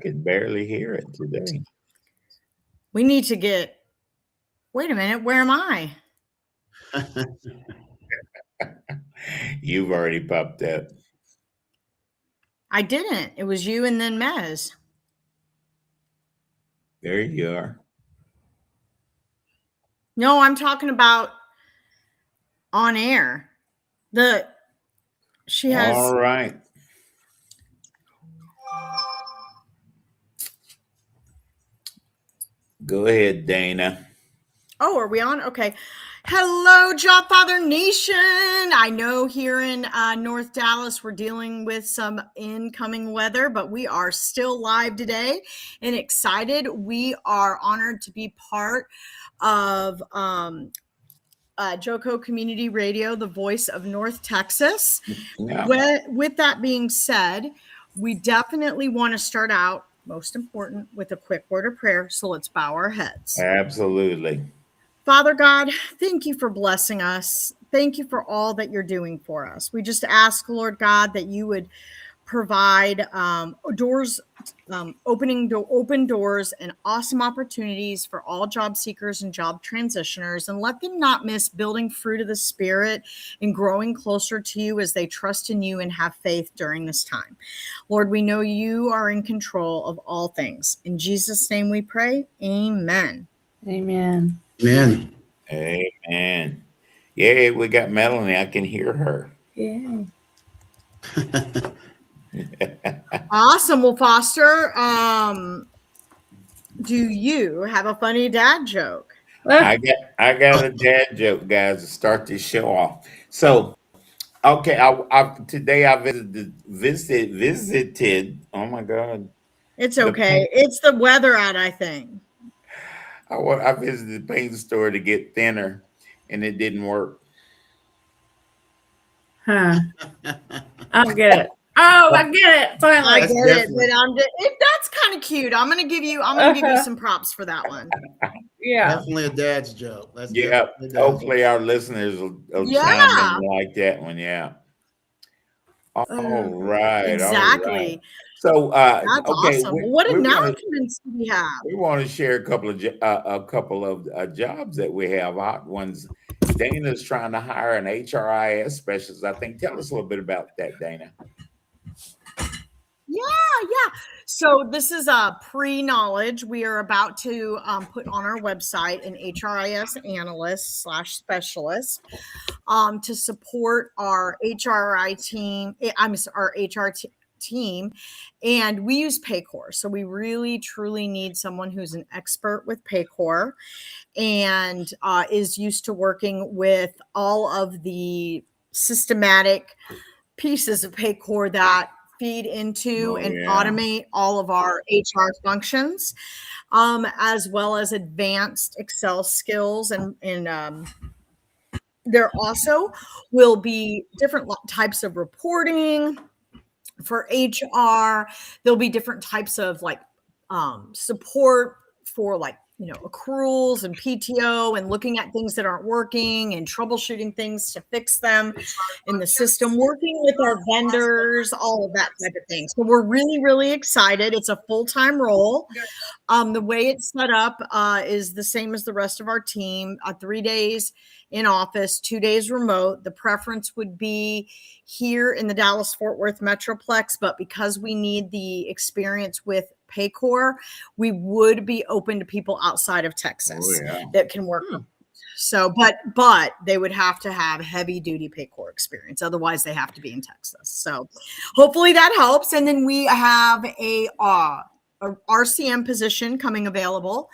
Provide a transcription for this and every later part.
can barely hear it today. We need to get, wait a minute, where am I? You've already popped up. I didn't. It was you and then Mez. There you are. No, I'm talking about on air. She has. All right. Go ahead, Dana. Oh, are we on? Okay. Hello, Jobfather Nation. I know here in North Dallas, we're dealing with some incoming weather, but we are still live today and excited. We are honored to be part of Joco Community Radio, the voice of North Texas. Yeah. With that being said, we definitely want to start out, most important, with a quick word of prayer. So let's bow our heads. Absolutely. Father God, thank you for blessing us. Thank you for all that you're doing for us. We just ask, Lord God, that you would provide open doors and awesome opportunities for all job seekers and job transitioners, and let them not miss building fruit of the Spirit and growing closer to you as they trust in you and have faith during this time. Lord, we know you are in control of all things. In Jesus' name we pray. Amen. Amen. Amen. Amen. Yay, we got Melanie. I can hear her. Yeah. Awesome. Well, Foster, do you have a funny dad joke? I got a dad joke, guys, to start this show off. So, okay, today I visited. Oh my God, It's okay. It's the weather out, I think. I visited the paint store to get thinner, and it didn't work. Huh. I'll get it. Oh, I get it. Finally. I get it, but that's kind of cute. I'm gonna give you some props for that one. Yeah. Definitely a dad's joke. That's Yeah. Hopefully our listeners will chime in like that one. Yeah. All right. Exactly. All right. So that's okay, awesome. What announcements do we have? We want to share a couple of jobs that we have, hot ones. Dana's trying to hire an HRIS specialist, I think. Tell us a little bit about that, Dana. Yeah. So this is a pre-knowledge. We are about to put on our website an HRIS analyst / specialist to support our HRI team. Our HR team, and we use Paycor. So we really, truly need someone who's an expert with Paycor and is used to working with all of the systematic pieces of Paycor that feed into and automate all of our HR functions, as well as advanced Excel skills. And there also will be different types of reporting for HR. There'll be different types of support for accruals and PTO and looking at things that aren't working and troubleshooting things to fix them in the system, working with our vendors, all of that type of thing. So we're really, really excited. It's a full-time role. The way it's set up is the same as the rest of our team, 3 days in office, 2 days remote. The preference would be here in the Dallas-Fort Worth Metroplex, but because we need the experience with Paycor, we would be open to people outside of Texas that can work. So, but they would have to have heavy duty Paycor experience. Otherwise they have to be in Texas. So hopefully that helps. And then we have a RCM position coming available.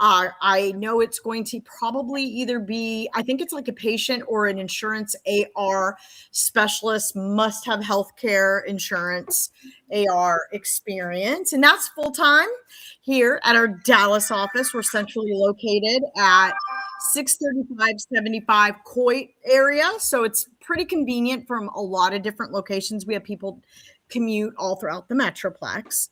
I know it's going to probably either be, I think it's like a patient or an insurance AR specialist, must have healthcare insurance AR experience. And that's full-time here at our Dallas office. We're centrally located at 635-75 Coit area. So it's pretty convenient from a lot of different locations. We have people commute all throughout the Metroplex.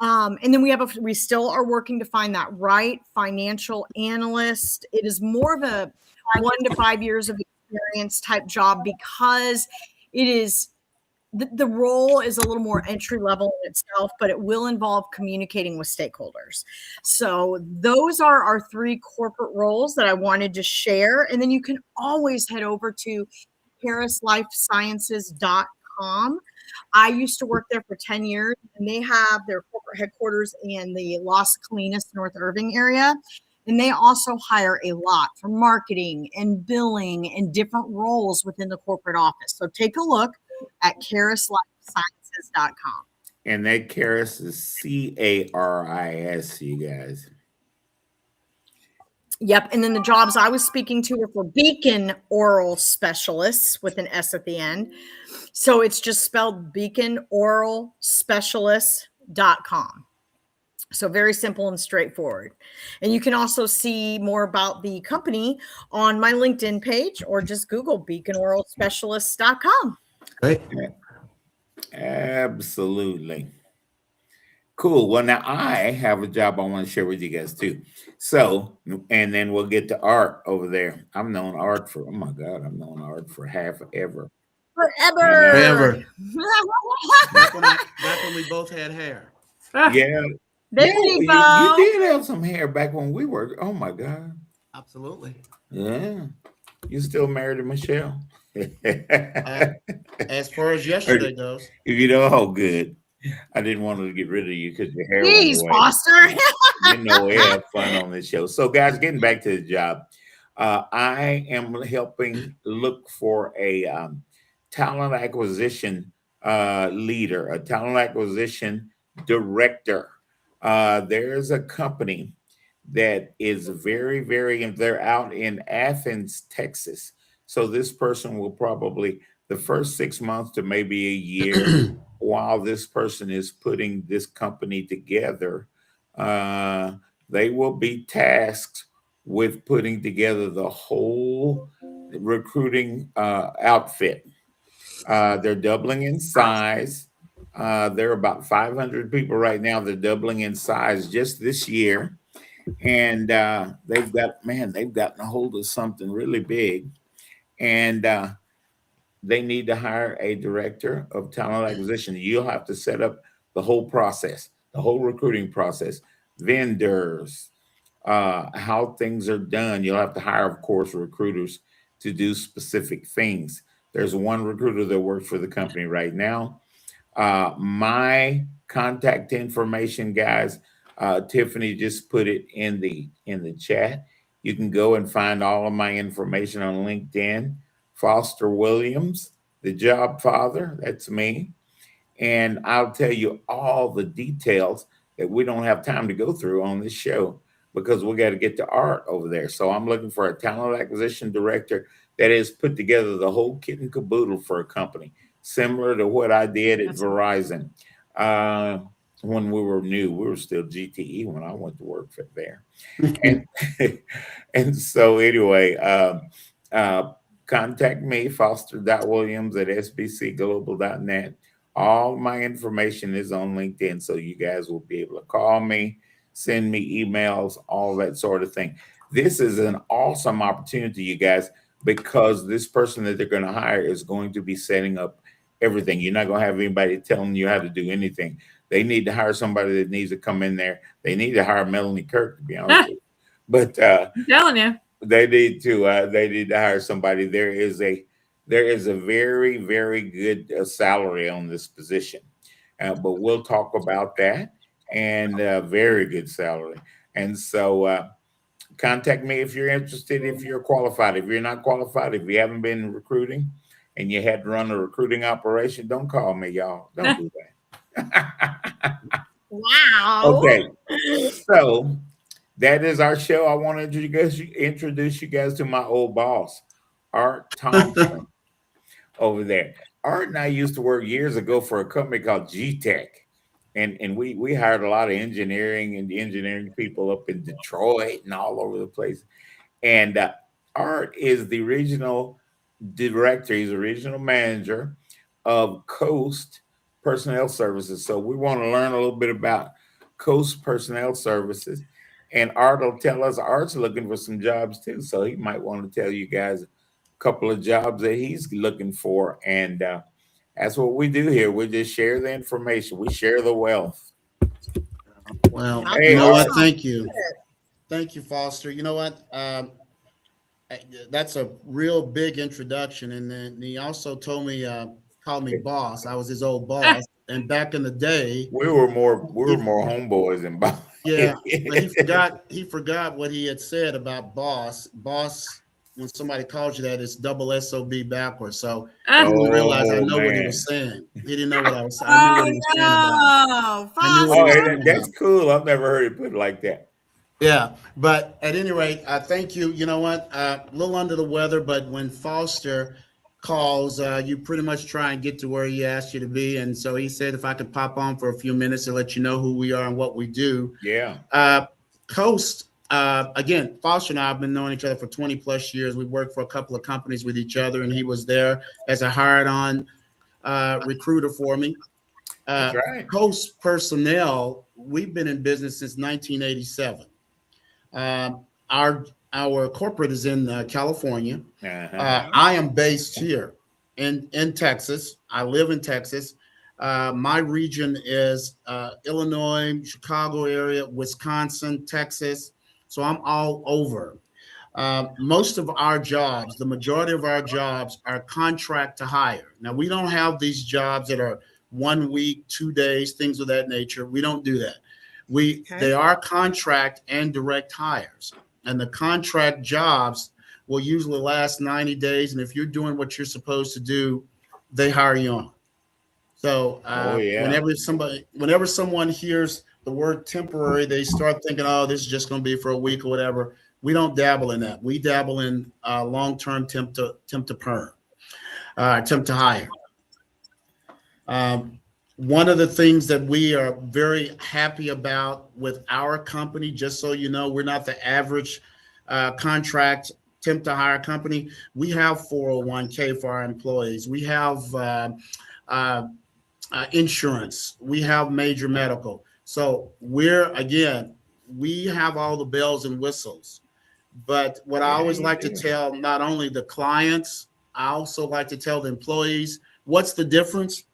And then we still are working to find that right financial analyst. It is more of a 1 to 5 years of experience type job because it is the role is a little more entry level in itself, but it will involve communicating with stakeholders. So those are our 3 corporate roles that I wanted to share. And then you can always head over to harrislifesciences.com. I used to work there for 10 years, and they have their corporate headquarters in the Las Colinas, North Irving area. And they also hire a lot for marketing and billing and different roles within the corporate office. So take a look at CarisLifeSciences.com. And that Caris is Caris, you guys. Yep. And then the jobs I was speaking to were for Beacon Oral Specialists with an S at the end. So it's just spelled BeaconOralSpecialists.com. So very simple and straightforward. And you can also see more about the company on my LinkedIn page, or just Google BeaconOralSpecialists.com. Great. Absolutely. Cool. Well, now I have a job I want to share with you guys too. So, and then we'll get to Art over there. I've known Art for, oh my God, I've known Art for half ever. Forever. Back when we both had hair. Yeah. There Yeah, you you go. did have some hair back when we were, oh my God. Absolutely. Yeah. You still married to Michelle? As far as yesterday goes. You know, oh, good. I didn't want to get rid of you because your hair Please, went away. Foster. You know, we have fun on this show. So, guys, getting back to the job, I am helping look for a talent acquisition leader, a talent acquisition director. There's a company that is they're out in Athens, Texas. So this person will probably, the first 6 months to maybe a year, while this person is putting this company together, they will be tasked with putting together the whole recruiting outfit. They're doubling in size. There are about 500 people right now. They're doubling in size just this year. And they've gotten a hold of something really big. And they need to hire a director of talent acquisition. You'll have to set up the whole process, the whole recruiting process, vendors, how things are done. You'll have to hire, of course, recruiters to do specific things. There's one recruiter that works for the company right now. My contact information, guys, Tiffany just put it in the chat. You can go and find all of my information on LinkedIn. Foster Williams, the Jobfather, that's me. And I'll tell you all the details that we don't have time to go through on this show because we got to get to Art over there. So I'm looking for a talent acquisition director that has put together the whole kit and caboodle for a company, similar to what I did at Verizon. When we were new, we were still GTE when I went to work for there. And, and so anyway, contact me, foster.williams@sbcglobal.net. All my information is on LinkedIn, so you guys will be able to call me, send me emails, all that sort of thing. This is an awesome opportunity, you guys, because this person that they're going to hire is going to be setting up everything. You're not going to have anybody telling you how to do anything. They need to hire somebody that needs to come in there. They need to hire Melanie Kirk, to be honest with you. But I'm telling you. they need to hire somebody. There is a very, very good salary on this position, but we'll talk about that, and very good salary. And so contact me if you're interested, if you're qualified. If you're not qualified, if you haven't been recruiting and you had to run a recruiting operation, don't call me, y'all. Don't do that. Wow. Okay. So that is our show. I want to introduce you guys to my old boss, Art Thompson, over there. Art and I used to work years ago for a company called G-Tech. And we hired a lot of engineering people up in Detroit and all over the place. And Art is the regional director. He's the regional manager of Coast Personnel Services. So we want to learn a little bit about Coast Personnel Services. And Art will tell us Art's looking for some jobs too. So he might want to tell you guys a couple of jobs that he's looking for. And That's what we do here. We just share the information. We share the wealth. Well, That's Hey, you know what? awesome. Thank you, Foster. You know what? That's a real big introduction. And then he also told me, called me boss. I was his old boss. And back in the day, We were he, more homeboys than Bob. yeah, but he forgot what he had said about boss. Boss, when somebody calls you that, it's double SOB backwards. So he didn't realize I Oh know what he man. was saying. He didn't know what I was saying. I knew what Oh he was saying about it. no, I knew what he Oh, was Foster. hey, saying about that's it. cool. I've never heard it put like that. Yeah, but at any rate, thank you. You know what? A little under the weather, but when Foster calls, you pretty much try and get to where he asked you to be. And so he said if I could pop on for a few minutes to let you know who we are and what we do. Yeah. Coast, again, Foster and I have been knowing each other for 20 plus years. We worked for a couple of companies with each other, and he was there as a hired on recruiter for me. That's right. Coast Personnel, we've been in business since 1987. Our corporate is in California. Uh-huh. I am based here in Texas. I live in Texas. My region is Illinois, Chicago area, Wisconsin, Texas. So I'm all over. Most of our jobs, the majority of our jobs are contract to hire. Now, we don't have these jobs that are 1 week, 2 days, things of that nature. We don't do that. They are contract and direct hires. And the contract jobs will usually last 90 days. And if you're doing what you're supposed to do, they hire you on. So Oh yeah. whenever someone hears the word temporary, they start thinking, oh, this is just going to be for a week or whatever. We don't dabble in that. We dabble in long-term temp to perm, temp to hire. One of the things that we are very happy about with our company, just so you know, we're not the average contract temp to hire company. We have 401k for our employees. We have insurance. We have major medical. So we have all the bells and whistles. But what I Yeah, always you like to do. tell not only the clients, I also like to tell the employees, what's the difference?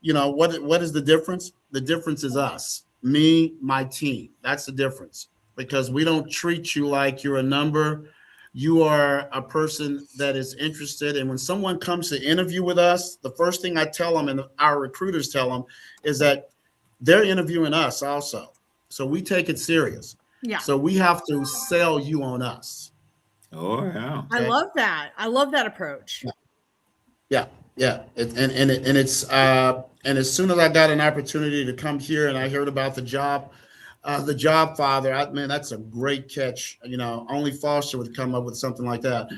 You know, what is the difference? The difference is us, me, my team. That's the difference, because we don't treat you like you're a number. You are a person that is interested. And when someone comes to interview with us, the first thing I tell them, and our recruiters tell them, is that they're interviewing us also. So we take it serious. Yeah. So we have to sell you on us. Oh yeah. I Okay. love that. I love that approach. Yeah, yeah. And as soon as I got an opportunity to come here and I heard about the Jobfather, man, that's a great catch. You know, only Foster would come up with something like that.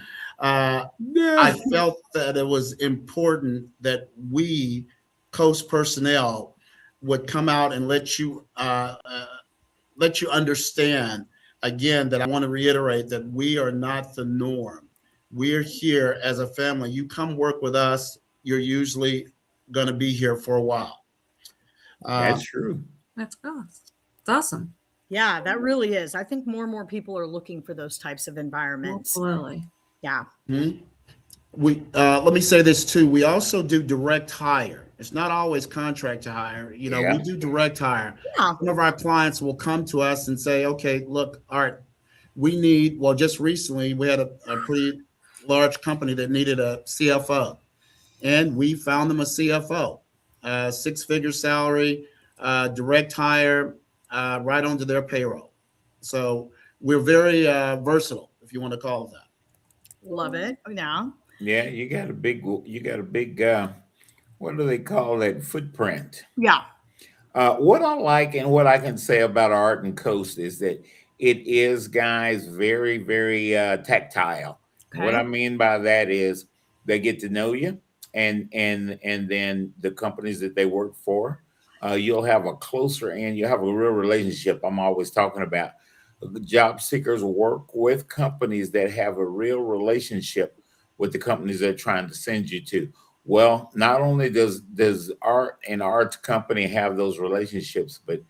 I felt that it was important that we, Coast personnel, would come out and let you understand again that I want to reiterate that we are not the norm. We're here as a family. You come work with us, you're usually going to be here for a while. That's true. That's awesome. It's awesome. Yeah, that really is. I think more and more people are looking for those types of environments. Absolutely. Yeah. Let me say this too. We also do direct hire. It's not always contract to hire. You know, Yeah. we do direct hire. Yeah. Some of our clients will come to us and say, okay, look, all right, we need, well, just recently we had a pretty large company that needed a CFO, and we found them a CFO, 6-figure salary, direct hire, right onto their payroll. So we're very versatile, if you want to call it that. Love it. Yeah. Yeah, you got a big what do they call that, footprint? Yeah. What I like and what I can say about Art and Coast is that it is, guys, very, very tactile. What I Okay. mean by that is they get to know you, and then the companies that they work for, you'll have a closer and you have a real relationship. I'm always talking about job seekers work with companies that have a real relationship with the companies they're trying to send you to. Well, not only does Art and Art's company have those relationships, but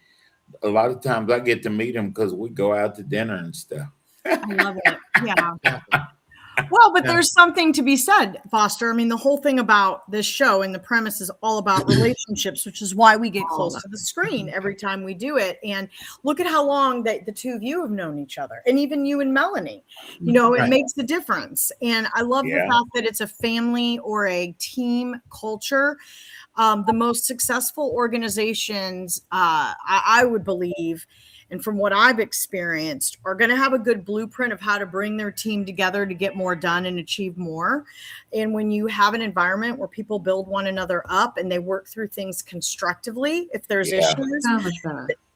a lot of times I get to meet them because we go out to dinner and stuff. I love it. Yeah. Exactly. Well, but there's something to be said, Foster. I mean, the whole thing about this show and the premise is all about relationships, which is why we get close to the screen every time we do it. And look at how long that the two of you have known each other, and even you and Melanie. You know, it makes a difference. And I love the fact that it's a family or a team culture. The most successful organizations, I would believe, and from what I've experienced, are going to have a good blueprint of how to bring their team together to get more done and achieve more. And when you have an environment where people build one another up and they work through things constructively, if there's issues,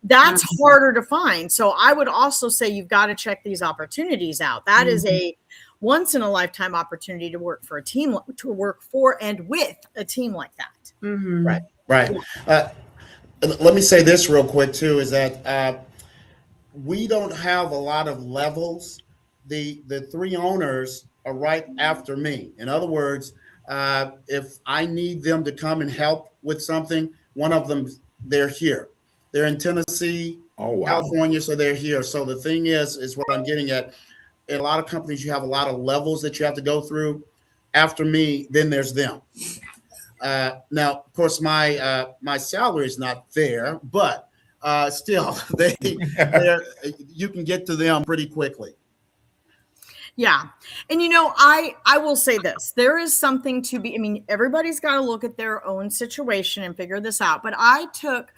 that's harder to find. So I would also say you've got to check these opportunities out. That is a once in a lifetime opportunity to work for a team, to work for and with a team like that. Right. Let me say this real quick too, is that we don't have a lot of levels. The three owners are right after me. In other words, if I need them to come and help with something, one of them, they're here. They're in Tennessee, California, so they're here. So the thing is what I'm getting at. In a lot of companies, you have a lot of levels that you have to go through. After me, then there's them. Now, of course, my salary is not there, but still, you can get to them pretty quickly. Yeah. And, you know, I will say this, there is something to be, I mean, everybody's got to look at their own situation and figure this out. But I took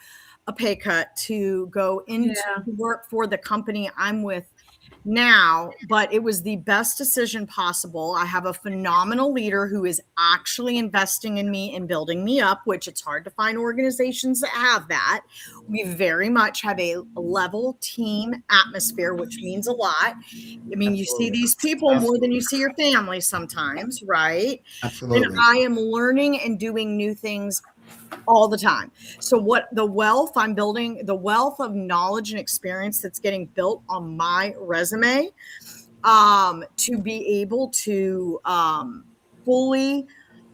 a pay cut to go into work for the company I'm with now, but it was the best decision possible. I have a phenomenal leader who is actually investing in me and building me up, which it's hard to find organizations that have that. We very much have a level team atmosphere, which means a lot. I mean, you see these people more than you see your family sometimes, right? Absolutely. And I am learning and doing new things all the time. So what the wealth I'm building, the wealth of knowledge and experience that's getting built on my resume, to be able to fully,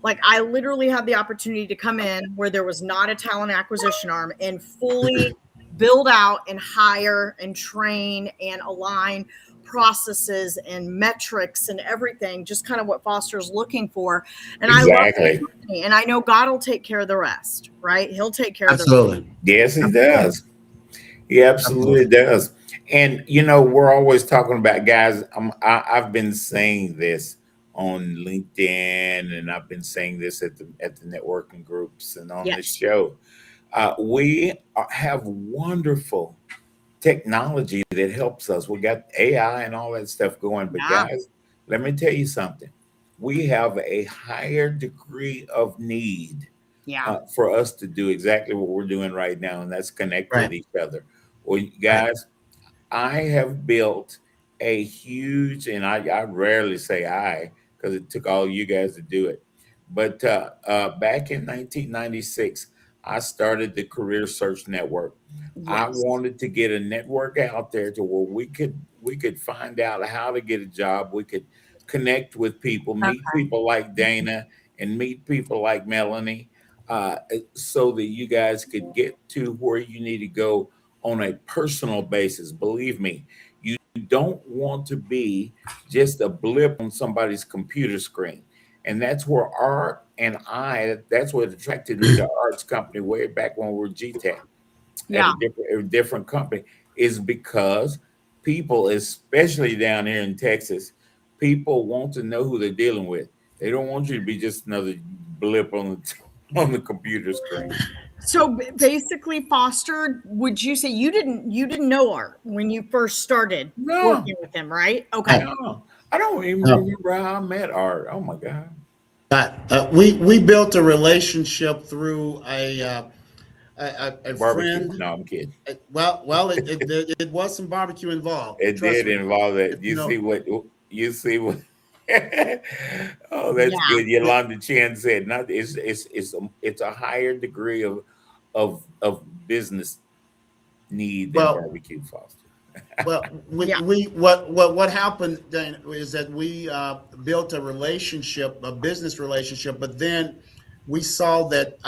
like, I literally had the opportunity to come in where there was not a talent acquisition arm and fully build out and hire and train and align processes and metrics and everything, just kind of what Foster's looking for. And I love it. And I know God will take care of the rest, right? He'll take care of the rest. Yes, he does. He absolutely does. And, you know, we're always talking about, guys, I've been saying this on LinkedIn, and I've been saying this at the networking groups and on the show. We have wonderful technology that helps us. We got AI and all that stuff going. But guys, let me tell you something. We have a higher degree of need for us to do exactly what we're doing right now, and that's connect with each other. Well, guys, I have built a huge, and I rarely say I, because it took all you guys to do it. But back in 1996, I started the Career Search Network. I wanted to get a network out there to where we could find out how to get a job. We could connect with people, meet people like Dana, and meet people like Melanie, so that you guys could get to where you need to go on a personal basis. Believe me, you don't want to be just a blip on somebody's computer screen. And that's where Art and that's what attracted me to Art's company way back when we were GTAC. A different company, is because people, especially down here in Texas, people want to know who they're dealing with. They don't want you to be just another blip on the computer screen. So basically, Foster, would you say you didn't know Art when you first started working with him, right? Okay. No, I don't even remember how I met Art. Oh my God. We built a relationship through a friend. No, I'm kidding. Well, it was some barbecue involved. It did involve that. You see what? Oh, that's good. Yolanda Chen said, "Not it's a higher degree of business need than barbecue, Foster." Well, what happened then is that we built a business relationship, but then we saw that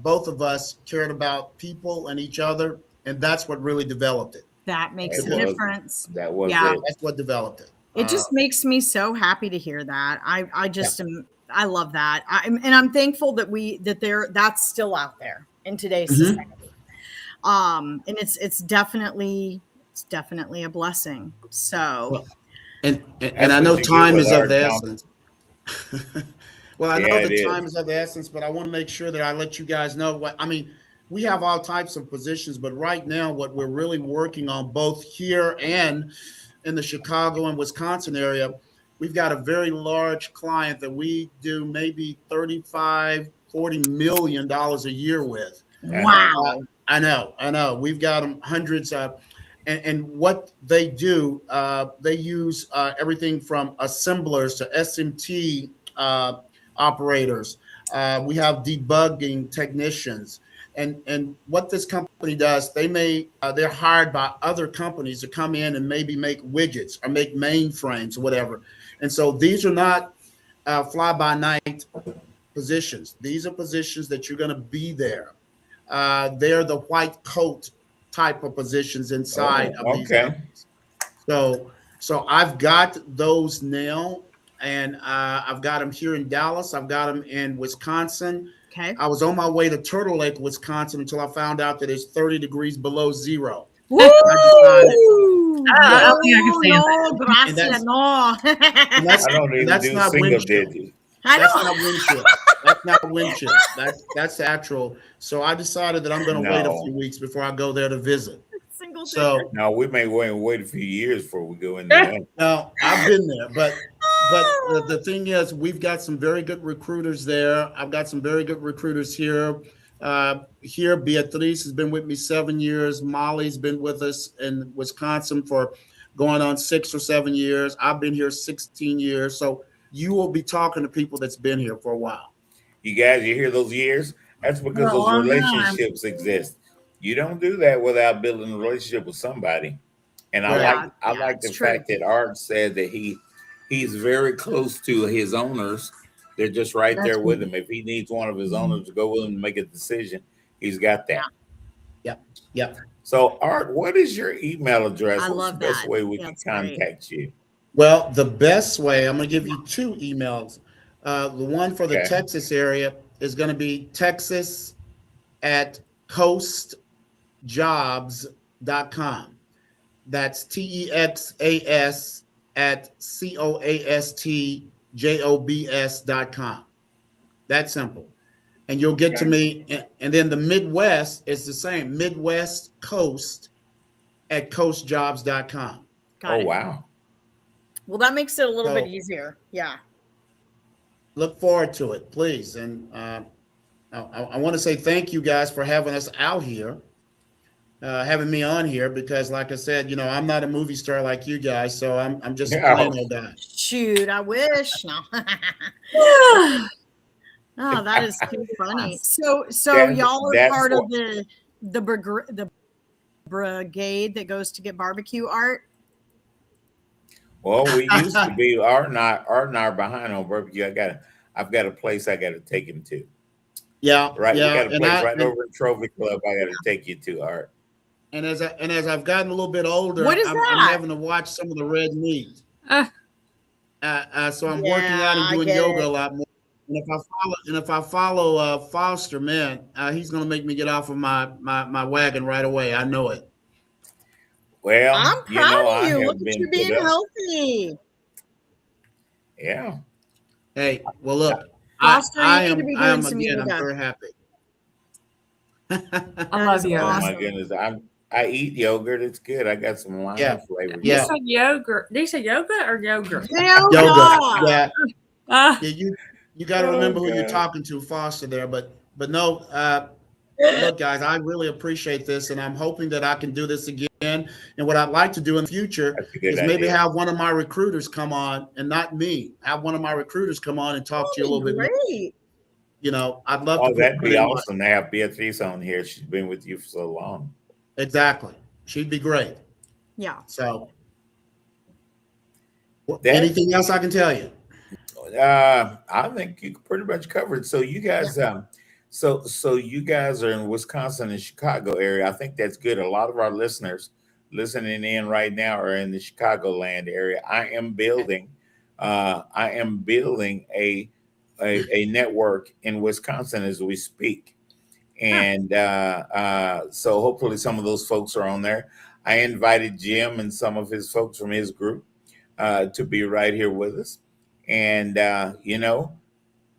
both of us cared about people and each other, and that's what really developed it. That makes a difference. That was That's what developed it. It just makes me so happy to hear that. I just am. I love that. I'm thankful that that's still out there in today's society. And it's definitely a blessing. So, and That's I what know you get time with is of Art the Thompson. essence. Well, I know Yeah, it the time is. is of the essence, but I want to make sure that I let you guys know what I mean. We have all types of positions, but right now, what we're really working on, both here and in the Chicago and Wisconsin area, we've got a very large client that we do maybe 35, $40 million a year with. I know. wow. I know. We've got them hundreds of, and what they do, they use everything from assemblers to SMT operators. We have debugging technicians, and what this company does, they're hired by other companies to come in and maybe make widgets or make mainframes or whatever. And so these are not fly by night positions. These are positions that you're going to be there. They're the white coat type of positions inside of Oh, these okay. companies. So I've got those now, and I've got them here in Dallas. I've got them in Wisconsin. Okay. I was on my way to Turtle Lake, Wisconsin, until I found out that it's 30 degrees below zero. Woo! I decided, I don't think I can stand no, and gracias, no. and that's I don't and even that's do not single wind chill. digits. I That's know. not wind chill. That's not wind chill. That's actual. So I decided that I'm going to wait a few No. weeks before I go there to visit. Single digit. So No, we may wait a few years before we go in there. now I've been there, but the thing is, we've got some very good recruiters there. I've got some very good recruiters here. Here, Beatriz has been with me 7 years. Molly's been with us in Wisconsin for going on 6 or 7 years. I've been here 16 years. So you will be talking to people that's been here for a while. You guys, you hear those years? That's for because a those long time. relationships exist. You don't do that without building a relationship with somebody. And I Right. like I like it's the true. fact that Art said that he's very close to his owners. They're just right That's there with me. him. If he needs one of his owners to go with him to make a decision, he's got that. Yep. Yep. So, Art, what is your email address? I What's love the best that. way we can That's great. contact you? Well, the best way, I'm going to give you two emails. The one for the Okay. Texas area is going to be Texas at coastjobs.com. That's TEXAS at COASTJOBS.com. That's simple. And you'll get to me. And then the Midwest is the same, Midwest Coast at coastjobs.com. Got Oh, it. wow. Well, that makes it a little So- bit easier. Yeah. Look forward to it, please. And I want to say thank you guys for having us out here, having me on here, because like I said, I'm not a movie star like you guys, so I'm just a Yeah. plain old guy. Shoot, I wish. No. Oh, that is too funny. So y'all are That's part of what- the brigade that goes to get barbecue, Art. Well, we used to be. Art and I are behind on barbecue. I've got a place I got to take him to. Yeah, Right, yeah. we got a And place right over in Trophy Club. I got to take you to, Art. as I've gotten a little bit older, What is I'm that? having to watch some of the red meat. Uh, So I'm working out Yeah, and I doing get yoga it. a lot more. And if I follow Foster, man, he's gonna make me get off of my wagon right away. I know it. Well, I'm proud of I you. have Look at been you being put up. healthy. Yeah. Hey, well, look, Foster, you I need am to be I am doing some again. I'm yoga. very happy. I That love is yoga. Oh awesome. my goodness. I eat yogurt. It's good. I got some lime Yeah. flavor. You Yeah. said yogurt. Did you say yoga or yogurt? Yoga. Yoga. Yeah. Uh, Yeah, you got to Oh, remember who you're God. talking to, Foster. There, but no. Look, guys, I really appreciate this, and I'm hoping that I can do this again. And what I'd like to do in the future That's a good is maybe idea. have one of my recruiters come on, and not me. Have one of my recruiters come on and talk to you a little bit more. Great. I'd love to Oh, put that'd it be in awesome to have Beatrice on here. She's been with you for so long. Exactly. She'd be great. Yeah. So, That- anything else I can tell you? I think you pretty much covered. So you guys, so you guys are in Wisconsin and Chicago area. I think that's good. A lot of our listeners listening in right now are in the Chicagoland area, I am building a network in Wisconsin as we speak. And so hopefully some of those folks are on there. I invited Jim and some of his folks from his group to be right here with us. And,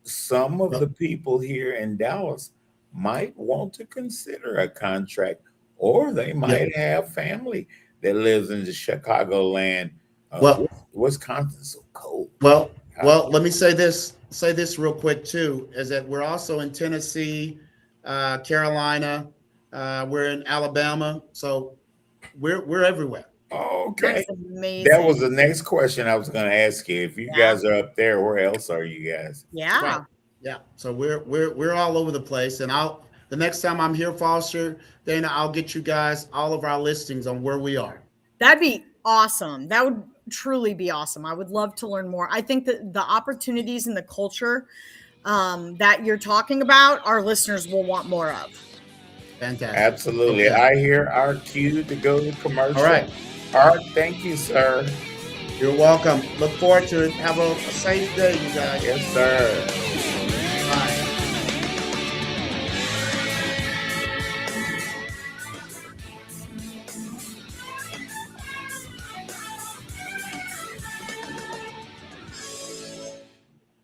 some of the people here in Dallas might want to consider a contract, or they might have family that lives in the Chicagoland. Well, Wisconsin's so cold. Well, let me say this real quick too, is that we're also in Tennessee, Carolina, we're in Alabama, so we're everywhere. Okay. That's amazing. That was the next question I was going to ask you. If you guys are up there, where else are you guys? Yeah. Right. Yeah. So we're all over the place, and the next time I'm here, Foster, Dana, I'll get you guys all of our listings on where we are. That'd be awesome. That would truly be awesome. I would love to learn more. I think that the opportunities and the culture that you're talking about, our listeners will want more of. Fantastic. Absolutely. Okay. I hear our cue to go to commercial. All right. Art, thank you, sir. You're welcome. Look forward to it. Have a safe day, you guys. Yes, sir. Bye.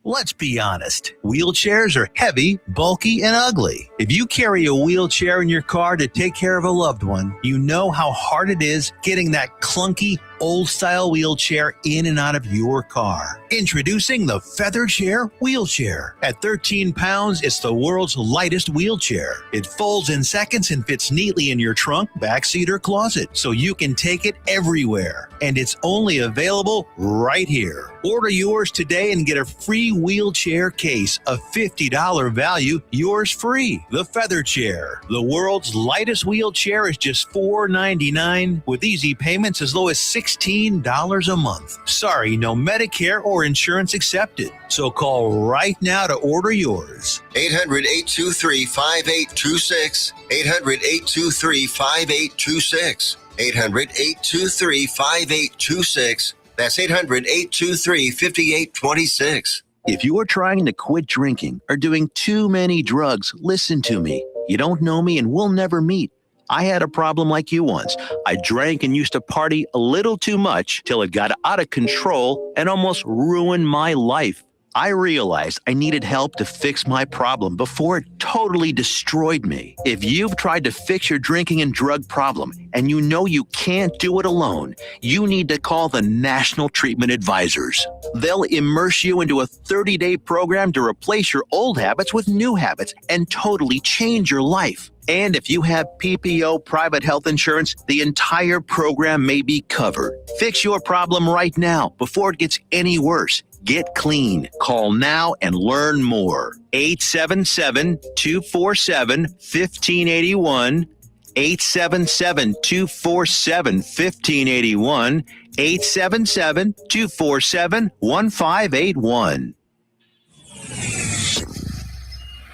Let's be honest. Wheelchairs are heavy, bulky, and ugly. If you carry a wheelchair in your car to take care of a loved one, you know how hard it is getting that clunky, old-style wheelchair in and out of your car. Introducing the Feather Chair Wheelchair. At 13 pounds, it's the world's lightest wheelchair. It folds in seconds and fits neatly in your trunk, backseat, or closet, so you can take it everywhere. And it's only available right here. Order yours today and get a free wheelchair case, a $50 value, yours free. The Feather Chair. The world's lightest wheelchair is just $4.99 with easy payments as low as $16 a month. Sorry, no Medicare or insurance accepted. So call right now to order yours. 800-823-5826. 800-823-5826. 800-823-5826. That's 800-823-5826. If you are trying to quit drinking or doing too many drugs, listen to me. You don't know me and we'll never meet. I had a problem like you once. I drank and used to party a little too much till it got out of control and almost ruined my life. I realized I needed help to fix my problem before it totally destroyed me. If you've tried to fix your drinking and drug problem and you know you can't do it alone, you need to call the National Treatment Advisors. They'll immerse you into a 30-day program to replace your old habits with new habits and totally change your life. And if you have PPO private health insurance, the entire program may be covered. Fix your problem right now before it gets any worse. Get clean. Call now and learn more. 877-247-1581. 877-247-1581. 877-247-1581.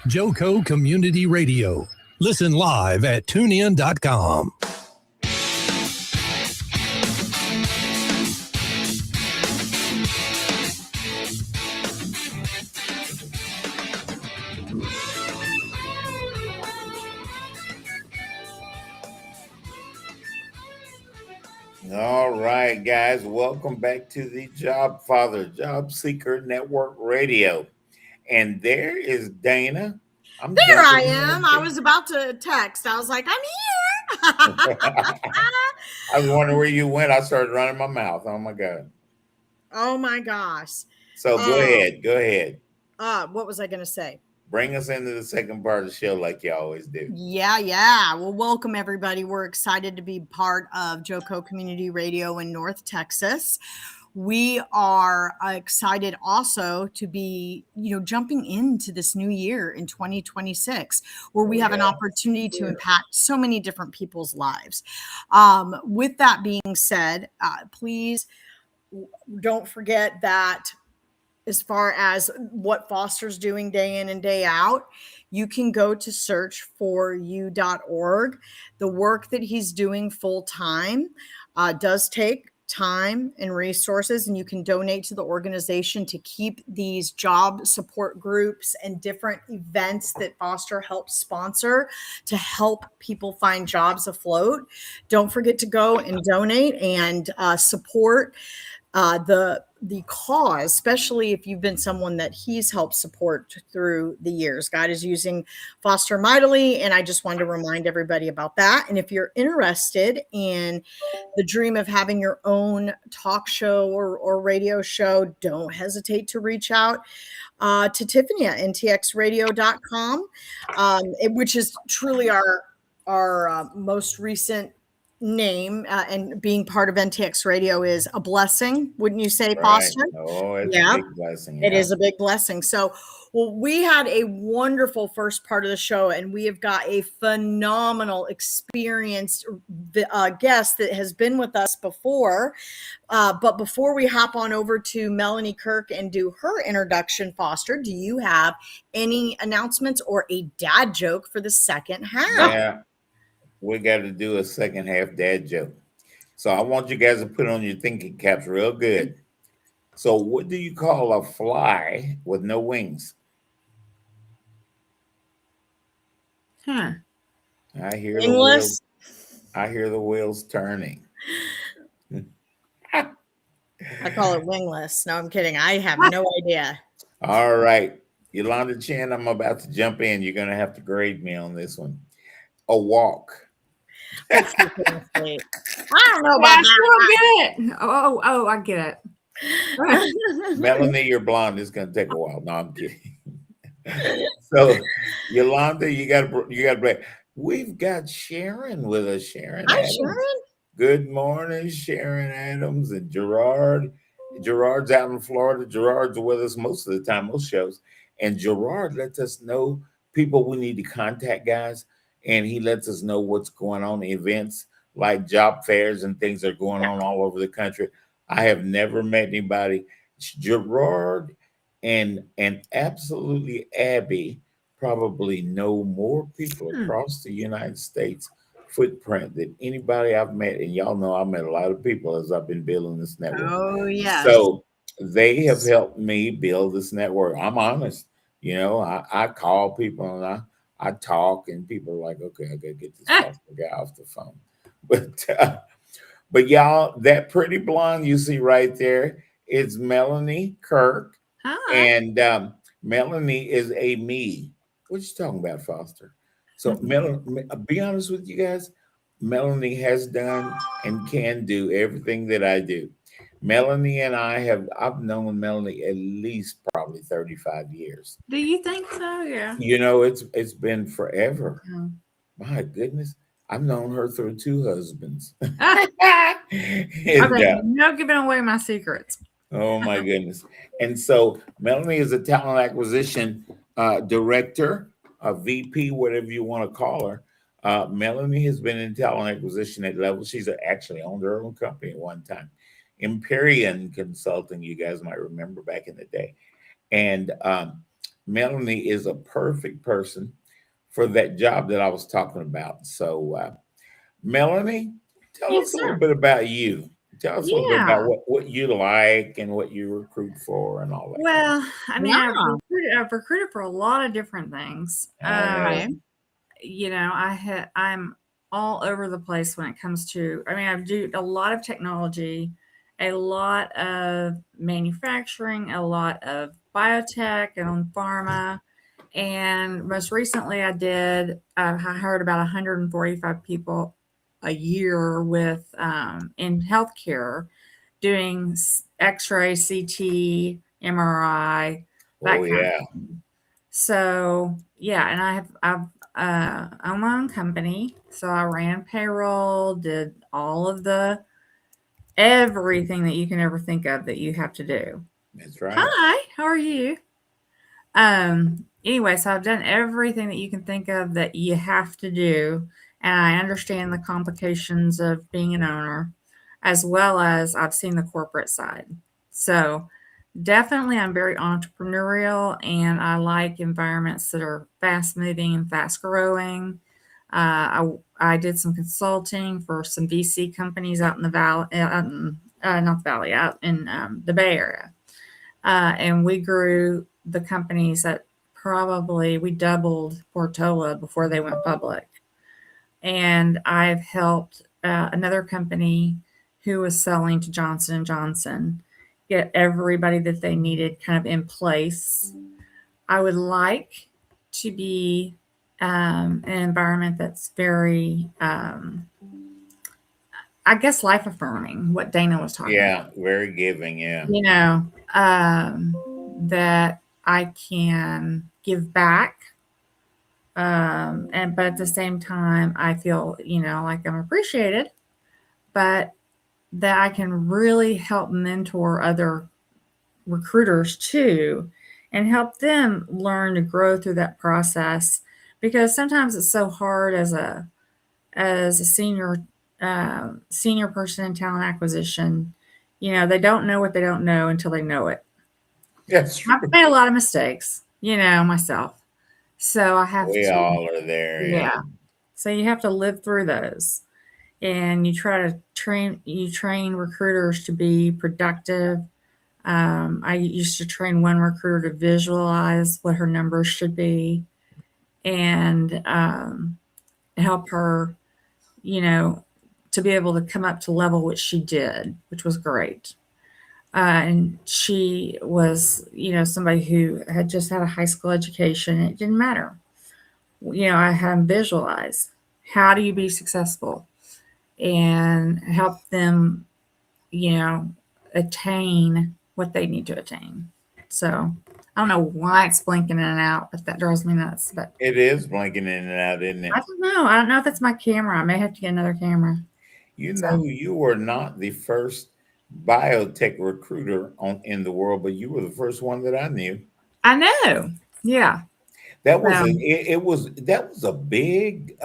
Joco Community Radio. Listen live at tunein.com. All right, guys, welcome back to the Jobfather, Jobseeker Network Radio. And there is Dana. There I am. I was about to text. I was like, I'm here. I was wondering where you went. I started running my mouth. Oh, my God. Oh, my gosh. So go ahead. Go ahead. What was I going to say? Bring us into the second part of the show like you always do. Yeah. Well, welcome, everybody. We're excited to be part of Joco Community Radio in North Texas. We are excited also to be, jumping into this new year in 2026, where we have an opportunity to impact so many different people's lives. With that being said, please don't forget that as far as what Foster's doing day in and day out, you can go to searchforyou.org. The work that he's doing full time does take time and resources, and you can donate to the organization to keep these job support groups and different events that Foster helps sponsor to help people find jobs afloat. Don't forget to go and donate and support the cause, especially if you've been someone that he's helped support through the years. God is using Foster mightily, and I just wanted to remind everybody about that. And if you're interested in the dream of having your own talk show or radio show, don't hesitate to reach out to Tiffany at ntxradio.com, which is truly our most recent name, and being part of NTX Radio is a blessing, wouldn't you say, Foster? Oh, it's Yeah. a big blessing. It is a big blessing. So, well, we had a wonderful first part of the show, and we have got a phenomenal, experienced guest that has been with us before. But before we hop on over to Melanie Kirk and do her introduction, Foster, do you have any announcements or a dad joke for the second half? Yeah, we got to do a second half dad joke. So I want you guys to put on your thinking caps real good. So what do you call a fly with no wings? Huh. I hear Wingless? the wheels turning. I call it wingless. No, I'm kidding. I have no idea. All right, Yolanda Chan, I'm about to jump in. You're going to have to grade me on this one. A walk. That's freaking sweet. I don't know about I still that. get it. Oh, I get it. Melanie, you're blonde. It's going to take a while. No, I'm kidding. So, Yolanda, you got to break. We've got Sharon with us. Sharon Hi, Adams. Sharon. Good morning, Sharon Adams and Gerard. Gerard's out in Florida. Gerard's with us most of the time, most shows. And Gerard lets us know people we need to contact, guys. And he lets us know what's going on, events like job fairs and things that are going on all over the country. I have never met anybody. Gerard and absolutely Abby probably know more people across the United States footprint than anybody I've met. And y'all know I've met a lot of people as I've been building this network. Oh, yes. So they have helped me build this network. I'm honest. You know, I call people and I talk, and people are like, okay, I gotta get this guy off the phone. But y'all, that pretty blonde you see right there is Melanie Kirk. Hi. And Melanie is a me. What you talking about, Foster? So Melanie, be honest with you guys, Melanie has done and can do everything that I do. Melanie and I've known Melanie at least probably 35 years. Do you think so? Yeah. You know, it's been forever. Oh. My goodness. I've known her through 2 husbands. Okay, no giving away my secrets. Oh my goodness. And so Melanie is a talent acquisition director, a VP, whatever you want to call her. Melanie has been in talent acquisition at level. She's actually owned her own company at one time. Empyrean Consulting, you guys might remember back in the day. And Melanie is a perfect person for that job that I was talking about. So Melanie, tell us a little bit about you. Tell us a little bit about what you like and what you recruit for and all that. Well, I mean, I've recruited for a lot of different things. You know, I'm all over the place when it comes to, I mean, I do a lot of technology, a lot of manufacturing, a lot of biotech and pharma. And most recently I hired about 145 people a year with in healthcare, doing X-ray, CT, MRI, that kind of thing. So yeah, and I've owned my own company, so I ran payroll, did all of everything that you can ever think of that you have to do. That's right. Hi, how are you? Anyway, so I've done everything that you can think of that you have to do. And I understand the complications of being an owner, as well as I've seen the corporate side. So Definitely, I'm very entrepreneurial, and I like environments that are fast moving and fast growing. I did some consulting for some VC companies out in the valley, not the valley, out in the Bay Area, and we grew the companies that probably we doubled Portola before they went public. And I've helped another company who was selling to Johnson and Johnson get everybody that they needed kind of in place. I would like to be an environment that's very, I guess, life affirming. What Dana was talking about. Yeah, very giving. Yeah. You know, that I can give back. But at the same time, I feel, like I'm appreciated, but that I can really help mentor other recruiters too and help them learn to grow through that process, because sometimes it's so hard as a senior person in talent acquisition. They don't know what they don't know until they know it. That's true. I've made a lot of mistakes, myself. So I have We to, all are there. yeah. So you have to live through those, and you try to train recruiters to be productive. I used to train one recruiter to visualize what her numbers should be, and help her, to be able to come up to level, which she did, which was great. And she was, somebody who had just had a high school education. It didn't matter. I had them visualize, how do you be successful, and help them, attain what they need to attain. So I don't know why it's blinking in and out, but that drives me nuts. But It is blinking in and out, isn't it? I don't know. I don't know if it's my camera. I may have to get another camera. You know, you were not the first biotech recruiter in the world, but you were the first one that I knew. I know. Yeah. That was that was a big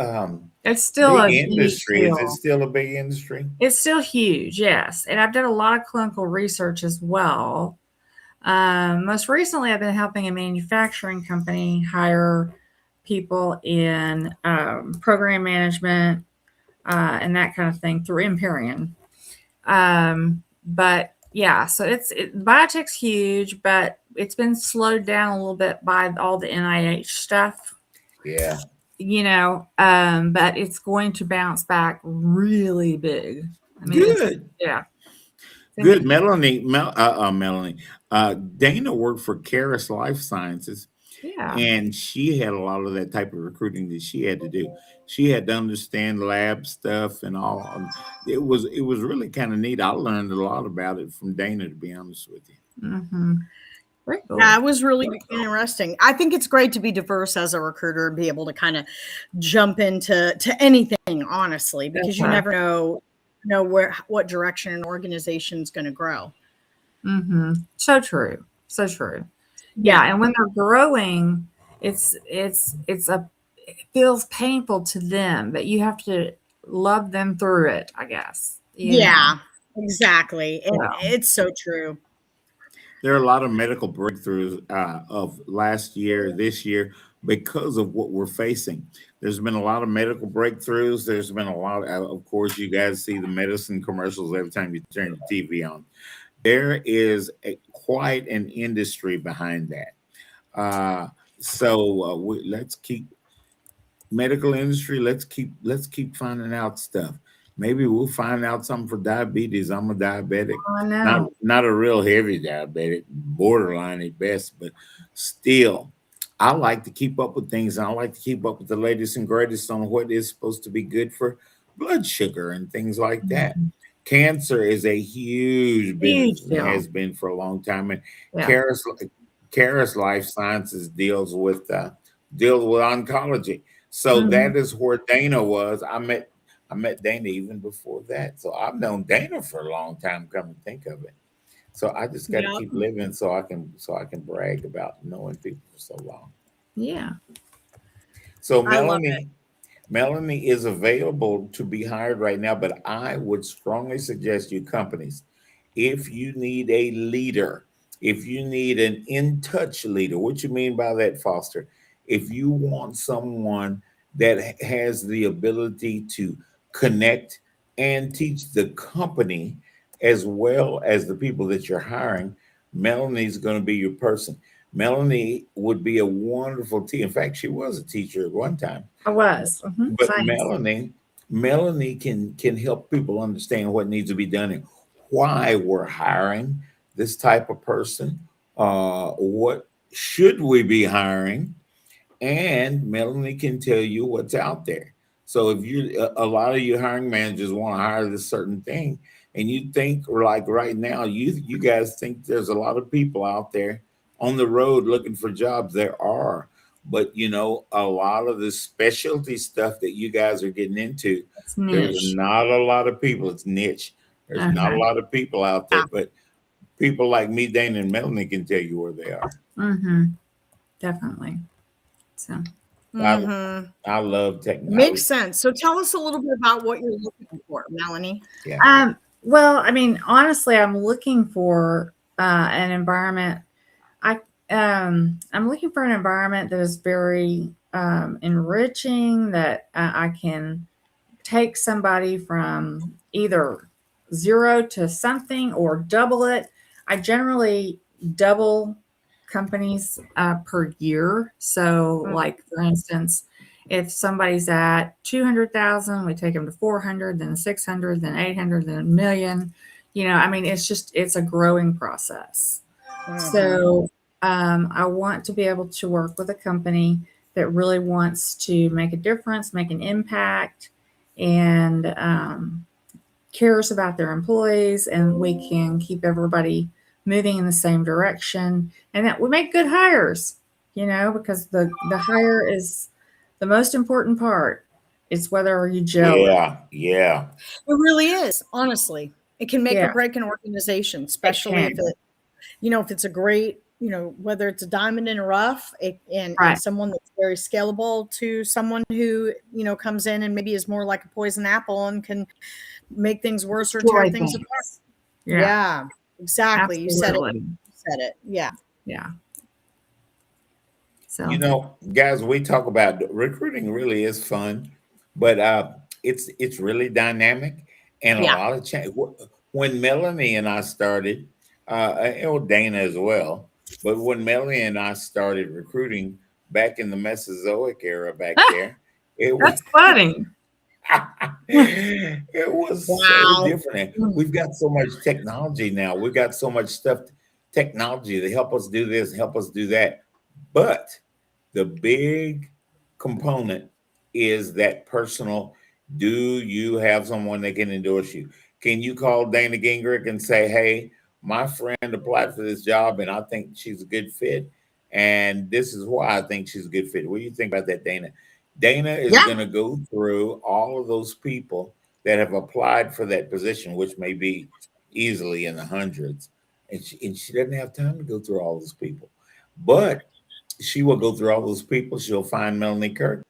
It's still a big industry. huge Is it deal. still a big industry? It's still huge, yes. And I've done a lot of clinical research as well. Most recently, I've been helping a manufacturing company hire people in program management and that kind of thing through Empyrean. But yeah, so biotech's huge, but it's been slowed down a little bit by all the NIH stuff. Yeah. But it's going to bounce back really big. I mean, Good. Yeah. Good. Melanie, Dana worked for Caris Life Sciences. Yeah. And she had a lot of that type of recruiting that she had to do. She had to understand lab stuff and all. It was really kind of neat. I learned a lot about it from Dana, to be honest with you. Mm-hmm. Very cool. Yeah, it was really interesting. I think it's great to be diverse as a recruiter and be able to kind of jump into anything, honestly, because you never know what direction an organization is going to grow. Mm-hmm. So true. So true. Yeah, and when they're growing, it feels painful to them, but you have to love them through it, I guess. Yeah, exactly. And it's so true. There are a lot of medical breakthroughs of last year, this year, because of what we're facing. There's been a lot of medical breakthroughs. There's been a lot, of course, you guys see the medicine commercials every time you turn the TV on. There is quite an industry behind that. Let's keep medical industry. Let's keep finding out stuff. Maybe we'll find out something for diabetes. I'm a diabetic, not a real heavy diabetic, borderline at best, but still, I like to keep up with things. And I like to keep up with the latest and greatest on what is supposed to be good for blood sugar and things like that. Cancer is a huge business. It has been for a long time. And Caris Life Sciences deals with oncology. So that is where Dana was. I met Dana even before that. So I've known Dana for a long time, come to think of it. So I just got to keep living so I can brag about knowing people for so long. Yeah. So Melanie is available to be hired right now, but I would strongly suggest you companies, if you need a leader, If you need an in-touch leader, what you mean by that, Foster? If you want someone that has the ability to connect and teach the company as well as the people that you're hiring, Melanie's going to be your person. Melanie would be a wonderful teacher. In fact, she was a teacher at one time. I was. But Science. Melanie can help people understand what needs to be done and why we're hiring this type of person. What should we be hiring? And Melanie can tell you what's out there. So if you a lot of your hiring managers want to hire this certain thing, and you think like right now, you guys think there's a lot of people out there on the road looking for jobs. There are, but a lot of the specialty stuff that you guys are getting into, It's there's niche. not a lot of people. It's niche. There's not a lot of people out there, but people like me, Dana, and Melanie can tell you where they are. Definitely. So I love technology. Makes sense. So tell us a little bit about what you're looking for, Melanie. Yeah. well, I mean, honestly, I'm looking for an environment. I'm looking for an environment that is very enriching, that I can take somebody from either 0 to something or double it. I generally double companies per year. So, like for instance, if somebody's at 200,000, we take them to 400, then 600, then 800, then a million. I mean, it's a growing process. So I want to be able to work with a company that really wants to make a difference, make an impact, and cares about their employees, and we can keep everybody moving in the same direction, and that we make good hires, because the hire is the most important part. It's whether you gel. Yeah. It really is, honestly. It can make Yeah. or break an organization, especially if if it's a great, whether it's a diamond in a rough, and someone that's very scalable to someone who, comes in and maybe is more like a poison apple and can make things worse or tear things apart. Yeah, exactly. Absolutely. You said it. Yeah. Yeah. So Guys, we talk about recruiting really is fun, but it's really dynamic and a lot of change. When Melanie and I started, and Dana as well, but when Melanie and I started recruiting back in the Mesozoic era back there, it was that's funny. it was so different. We've got so much technology now. We've got so much technology to help us do this, help us do that. But the big component is that personal. Do you have someone that can endorse you? Can you call Dana Gingrich and say, hey, my friend applied for this job and I think she's a good fit. And this is why I think she's a good fit. What do you think about that, Dana? Dana is going to go through all of those people that have applied for that position, which may be easily in the hundreds. And she doesn't have time to go through all those people. But she will go through all those people. She'll find Melanie Kirk,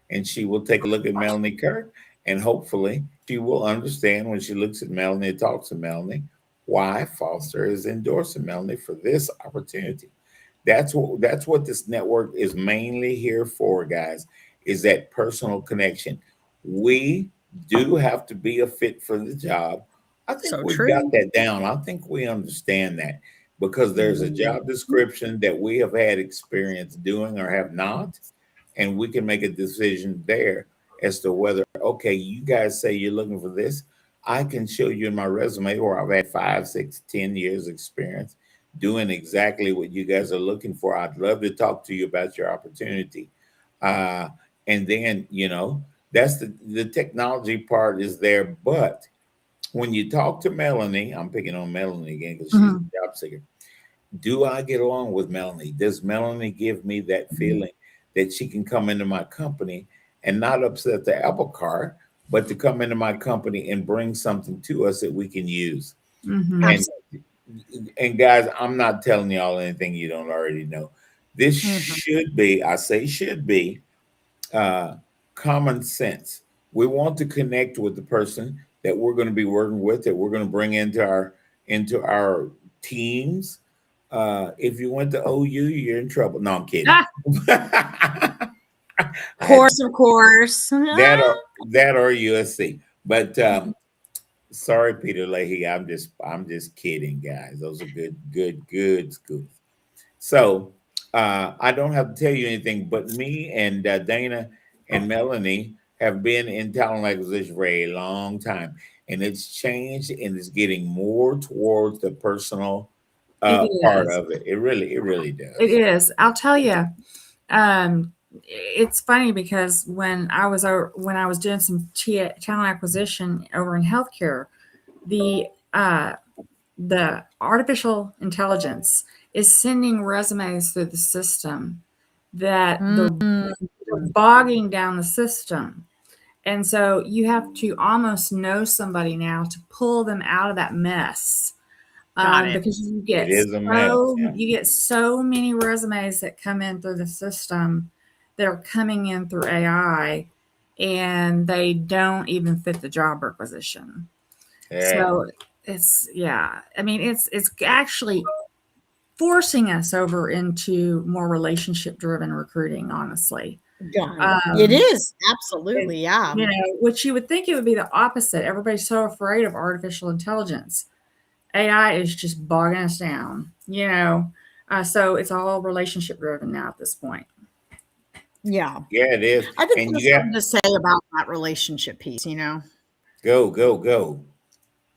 and she will take a look at Melanie Kirk. And hopefully she will understand when she looks at Melanie and talks to Melanie why Foster is endorsing Melanie for this opportunity. That's what this network is mainly here for, guys, is that personal connection. We do have to be a fit for the job. I think we've got that down. I think we understand that because there's a job description that we have had experience doing or have not, and we can make a decision there as to whether, okay, you guys say you're looking for this. I can show you in my resume where I've had 5, 6, 10 years experience doing exactly what you guys are looking for. I'd love to talk to you about your opportunity. And then, that's the technology part is there. But when you talk to Melanie, I'm picking on Melanie again because she's a job seeker. Do I get along with Melanie? Does Melanie give me that feeling that she can come into my company and not upset the apple cart, but to come into my company and bring something to us that we can use? And guys, I'm not telling y'all anything you don't already know. This should be, I say should be, common sense. We want to connect with the person that we're going to be working with, that we're going to bring into our teams. If you went to OU, you're in trouble. No, I'm kidding. Ah, Of course. that or USC. But sorry, Peter Leahy. I'm just kidding, guys. Those are good schools. So I don't have to tell you anything, but me and Dana and Melanie have been in talent acquisition for a long time, and it's changed and it's getting more towards the personal it part is. of it. It really does. It is. I'll tell you. It's funny because when I was doing some talent acquisition over in healthcare, the artificial intelligence is sending resumes through the system that they're bogging down the system. And so you have to almost know somebody now to pull them out of that mess. Got it. Because you It get is a mess. Yeah. you get so many resumes that come in through the system that are coming in through AI, and they don't even fit the job requisition. Yeah. So I mean, it's actually forcing us over into more relationship driven recruiting, honestly. It is absolutely, yeah. You know, which you would think it would be the opposite. Everybody's so afraid of artificial intelligence. AI is just bogging us down, you know. So it's all relationship driven now at this point. Yeah. Yeah, it is. I think And there's you got something to say about that relationship piece, you know. go.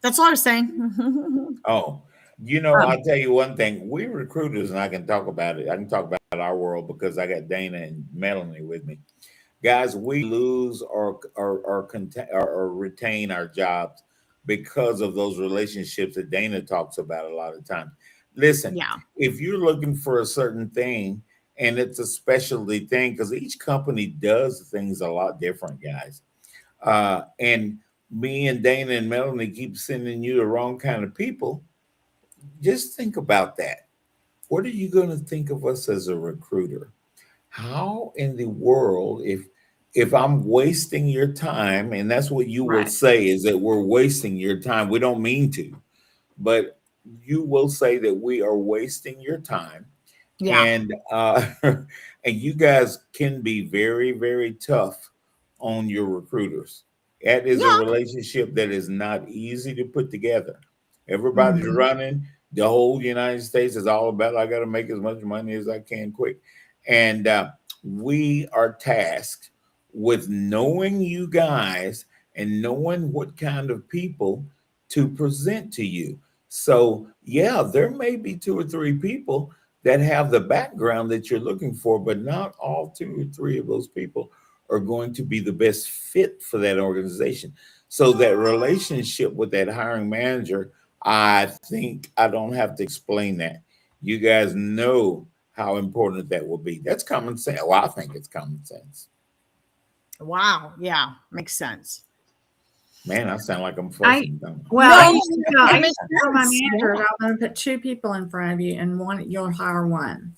That's all I was saying. Oh, I'll tell you one thing. We recruiters, and I can talk about it. I can talk about our world because I got Dana and Melanie with me. Guys, we lose or retain our jobs because of those relationships that Dana talks about a lot of times. Listen, Yeah. if you're looking for a certain thing and it's a specialty thing, because each company does things a lot different, guys. And me and Dana and Melanie keep sending you the wrong kind of people. Just think about that. What are you going to think of us as a recruiter? How in the world, if I'm wasting your time, and that's what you will Right. say is that we're wasting your time. We don't mean to, but you will say that we are wasting your time. Yeah. And and you guys can be very, very tough on your recruiters. That is a Yeah. relationship that is not easy to put together. Everybody's Mhm. running. The whole United States is all about I got to make as much money as I can quick. And we are tasked with knowing you guys and knowing what kind of people to present to you. So, yeah, there may be two or three people that have the background that you're looking for, but not all two or three of those people are going to be the best fit for that organization. So, that relationship with that hiring manager, I think I don't have to explain that. You guys know how important that will be. That's common sense. Well, I think it's common sense. Wow. Yeah. Makes sense. Man, I sound like I'm I fussing. don't I? well, No, I used to tell, it I makes used to tell my sense. managers, Yeah. I'm going to put two people in front of you, and one you'll hire one.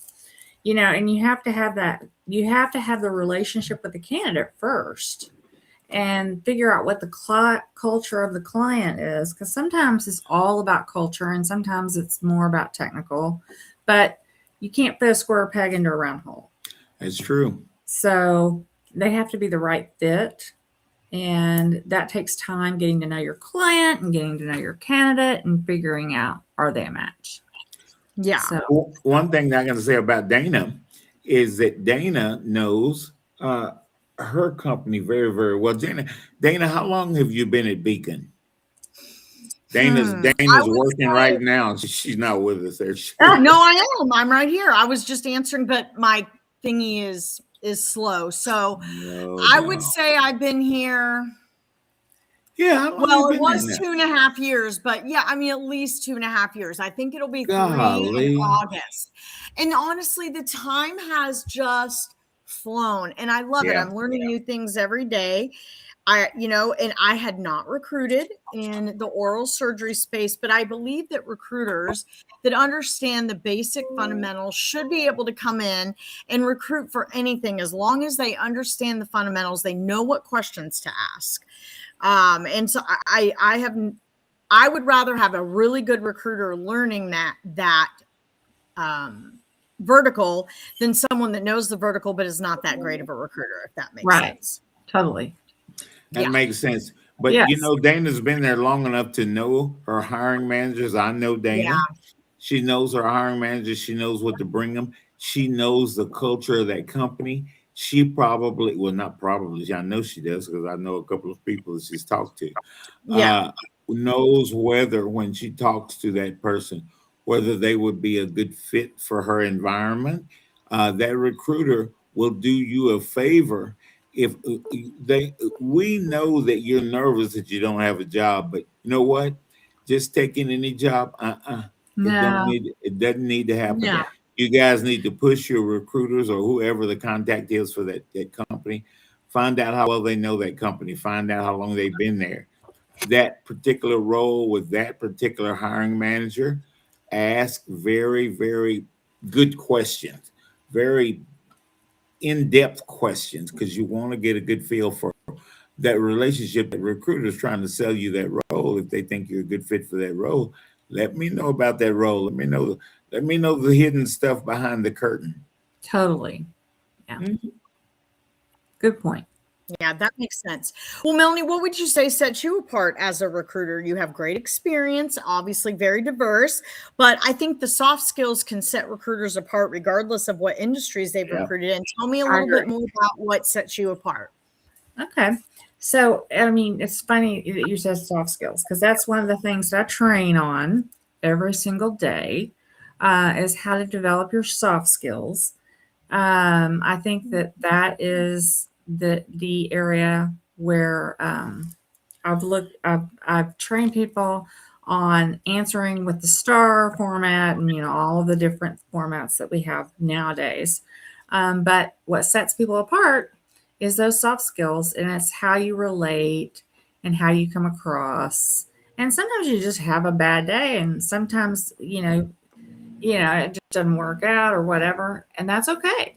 You know, and you have to have that. You have to have the relationship with the candidate first, and figure out what the culture of the client is. Because sometimes it's all about culture, and sometimes it's more about technical. But you can't fit a square peg into a round hole. It's true. So they have to be the right fit. And that takes time getting to know your client and getting to know your candidate and figuring out, are they a match? Yeah. So One thing that I'm going to say about Dana is that Dana knows her company very, very well. Dana, how long have you been at Beacon? Dana's I would working say, right now. She's not with us there. no, I am. I'm right here. I was just answering, but my thingy is slow. So I would say I've been here. Yeah, how long Well, you it been in was there? 2.5 years, but yeah, I mean, at least 2.5 years. I think it'll be 3 in Golly. August. And honestly, the time has just flown, and I love it. Yeah. I'm learning new things every day. And I had not recruited in the oral surgery space, but I believe that recruiters that understand the basic fundamentals should be able to come in and recruit for anything as long as they understand the fundamentals. They know what questions to ask. And so I would rather have a really good recruiter learning that vertical than someone that knows the vertical but is not that great of a recruiter, if that makes Right. sense. Totally. That makes sense. But Yes. you know, Dana's been there long enough to know her hiring managers. I know Dana. Yeah. She knows her hiring managers. She knows what to bring them. She knows the culture of that company. She probably, well, not probably, I know she does because I know a couple of people that she's talked to. Yeah. Knows whether when she talks to that person, whether they would be a good fit for her environment. That recruiter will do you a favor if we know that you're nervous that you don't have a job, but you know what? Just taking any job, No. it doesn't need to happen. No. You guys need to push your recruiters or whoever the contact is for that company. Find out how well they know that company. Find out how long they've been there. That particular role with that particular hiring manager, ask very, very good questions, very in-depth questions, because you want to get a good feel for that relationship. That recruiter's trying to sell you that role. If they think you're a good fit for that role, let me know about that role. Let me know the hidden stuff behind the curtain. Totally. Yeah. Mhm. Good point. Yeah, that makes sense. Well, Melanie, what would you say sets you apart as a recruiter? You have great experience, obviously very diverse, but I think the soft skills can set recruiters apart regardless of what industries they've recruited in. Tell me a little bit more about what sets you apart. Okay. So, I mean, it's funny that you said soft skills because that's one of the things that I train on every single day is how to develop your soft skills. I think that is the area where I've trained people on answering with the star format and all of the different formats that we have nowadays. But what sets people apart is those soft skills, and it's how you relate and how you come across. And sometimes you just have a bad day, and sometimes it just doesn't work out or whatever, and that's okay.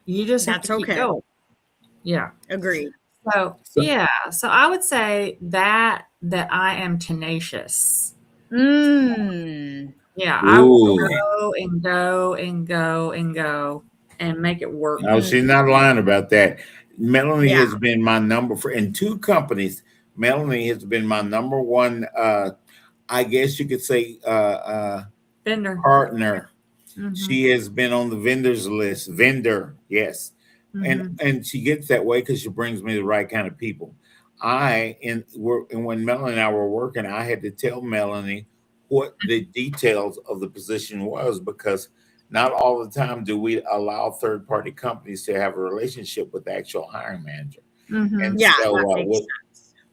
You just have to keep going. Yeah. Agreed. So I would say that I am tenacious. Yeah, I will go and go and go and go and make it work. No, she's not lying about that. Melanie has been my in 2 companies. Melanie has been my number one, I guess you could say, vendor partner. She has been on the vendors list. Vendor, yes. And she gets that way because she brings me the right kind of people. And when Melanie and I were working, I had to tell Melanie what the details of the position was, because not all the time do we allow third-party companies to have a relationship with the actual hiring manager. And so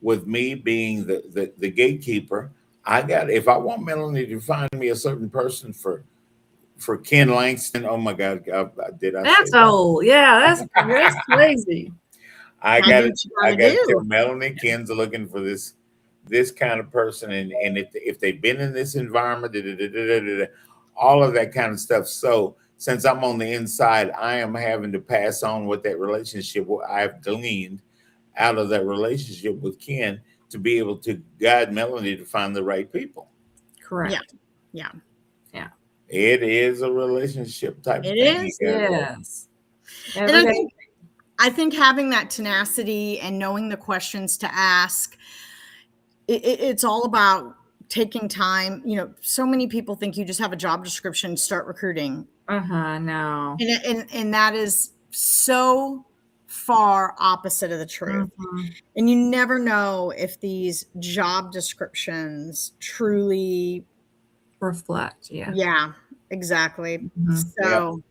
with me being the gatekeeper, if I want Melanie to find me a certain person for Ken Langston, oh my God, did I? That's old. Yeah, that's crazy. I got to tell Melanie, Ken's looking for this kind of person, and if they've been in this environment, all of that kind of stuff. So since I'm on the inside, I am having to pass on what that relationship I've gleaned out of that relationship with Ken to be able to guide Melanie to find the right people. Correct. Yeah. It is a relationship type of thing. Yes. And I think having that tenacity and knowing the questions to ask, it's all about taking time. So many people think you just have a job description, start recruiting. No. And that is so far opposite of the truth. And you never know if these job descriptions truly reflect. Yeah, exactly. So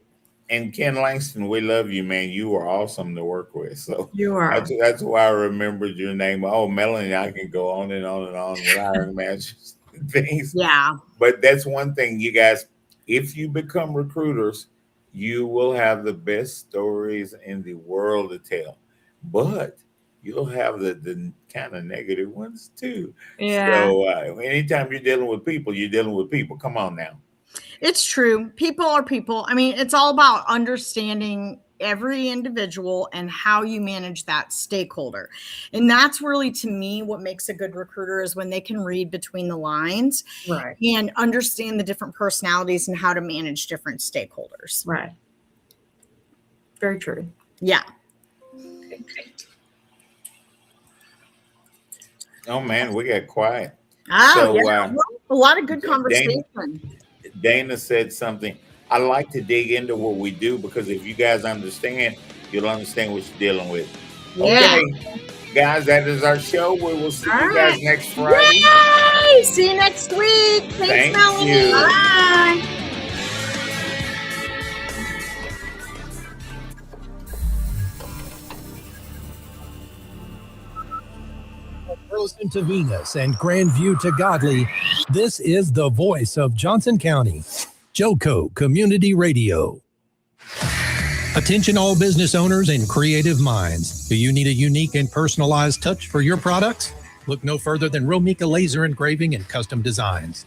and Ken Langston, we love you, man. You are awesome to work with. So you are. That's why I remembered your name. Oh, Melanie, I can go on and on and on with hiring managers and things. Yeah. But that's one thing, you guys. If you become recruiters, you will have the best stories in the world to tell. But you'll have the kind of negative ones too. Yeah. So anytime you're dealing with people, you're dealing with people. Come on now. It's true. People are people. I mean, it's all about understanding every individual and how you manage that stakeholder. And that's really, to me, what makes a good recruiter is when they can read between the lines Right. and understand the different personalities and how to manage different stakeholders. Right. Very true. Yeah. Oh man, we got quiet. Well, a lot of good conversation. Dana said something. I like to dig into what we do because if you guys understand, you'll understand what you're dealing with. Yeah. Okay, guys, that is our show. We will see you guys next Friday. Yay! See you next week. Thanks, Thank Melanie. you. Bye. Frozen to Venus and Grandview to Godly, this is the voice of Johnson County, Joco Community Radio. Attention all business owners and creative minds. Do you need a unique and personalized touch for your products? Look no further than Romika Laser Engraving and Custom Designs.